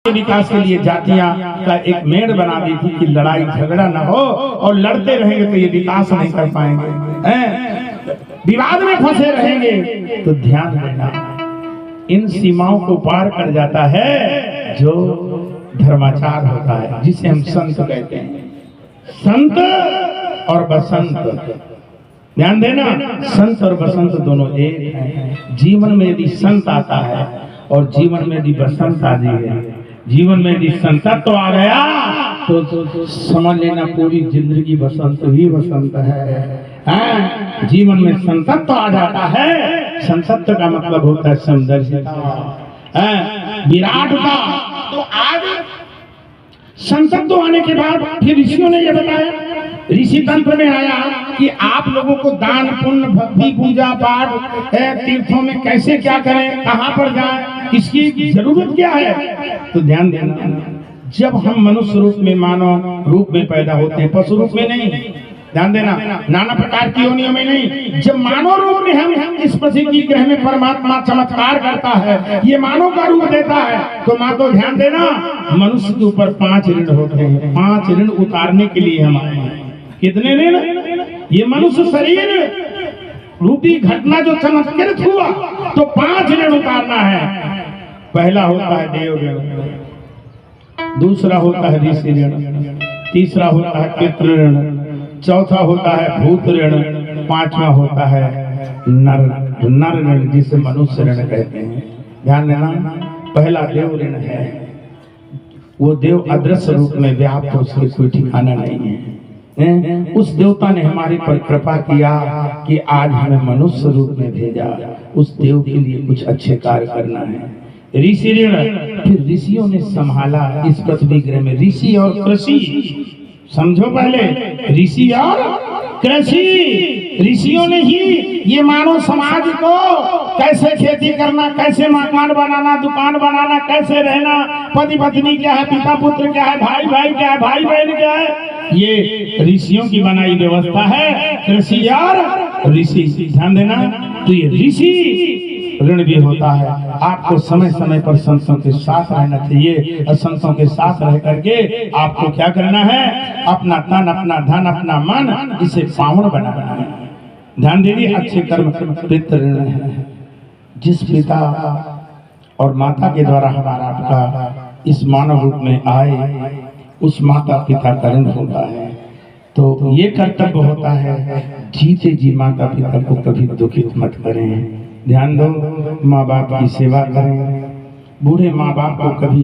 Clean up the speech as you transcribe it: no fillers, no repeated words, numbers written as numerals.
विकास के लिए जातियां का एक मेड़ बना दी थी कि लड़ाई झगड़ा न हो, और लड़ते रहेंगे तो ये विकास नहीं कर पाएंगे, विवाद में फंसे रहेंगे। तो ध्यान देना, इन सीमाओं को पार कर जाता है जो धर्माचार होता है, जिसे हम संत कहते हैं। संत और बसंत, ध्यान देना, संत और बसंत दोनों एक हैं। जीवन में यदि संत आता है और जीवन में यदि बसंत आ जाए, जीवन में यदि संतत्व तो आ गया तो समझ लेना पूरी जिंदगी बसंत ही बसंत है। जीवन में संतत्व तो आ जाता है। संतत्व का मतलब होता है समदर्शिता, विराटता। तो आज संतत्व आने के बाद फिर ऋषियों ने यह बताया, ऋषि तंत्र में आया कि आप लोगों को दान पुण्य भक्ति पूजा पाठ तीर्थों में कैसे क्या करें, कहां पर जाएं, इसकी जरूरत क्या है। तो ध्यान देना, जब हम मनुष्य रूप में मानव रूप में पैदा होते हैं, पशु रूप में नहीं, ध्यान देना, नाना प्रकार की योनियों में नहीं, जब मानव रूप में हम इस पृथ्वी की ग्रह में परमात्मा चमत्कार करता है, ये मानव का रूप देता है, तो माँ तो ध्यान देना, मनुष्य के ऊपर 5 ऋण होते हैं। 5 ऋण उतारने के लिए हम आए हैं। कितने ऋण? ये मनुष्य शरीर रूपी घटना जो चमत्कृत हुआ, तो 5 ऋण उतारना है। पहला होता है देव ऋण, दूसरा होता है ऋषि ऋण, तीसरा होता है पितृ ऋण, चौथा होता है भूत ऋण, 5वां होता है नर ऋण, जिसे मनुष्य ऋण कहते हैं। ध्यान देना, पहला देव ऋण है। वो देव अदृश्य रूप में व्याप्त, उसके कोई ठिकाना नहीं है। उस देवता ने हमारे पर कृपा किया कि आज हमें मनुष्य रूप में भेजा। उस देव के लिए कुछ अच्छे कार्य करना है। ऋषि ऋण, फिर ऋषियों ने संभाला इस पृथ्वी ग्रह में। ऋषि और कृषि, समझो पहले, ऋषि और कृषि। ऋषियों ने ही ये मानव समाज को कैसे खेती करना, कैसे मकान बनाना, दुकान बनाना, कैसे रहना, पति पत्नी क्या है, पिता पुत्र क्या है, भाई भाई क्या है, भाई बहन क्या है, ये ऋषियों की बनाई व्यवस्था है। कृषि और ऋषि, ध्यान देना। तो ये ऋषि ऋण भी होता है। आपको समय समय पर संतों के साथ रहना चाहिए, और संतों के साथ रह करके आपको क्या करना है, अपना तन, अपना धन, अपना मन, इसे पावन बनाना है। ध्यान दीजिए, अच्छे कर्म पितृ ऋण है। जिस पिता और माता के द्वारा हमारा आपका इस मानव रूप में आए, उस माता पिता का ऋण होता है। तो ये कर्तव्य होता है, जीते जी माता पिता को कभी दुखित मत करें। ध्यान दो, माँ बाप की सेवा करें। बूढ़े माँ बाप को कभी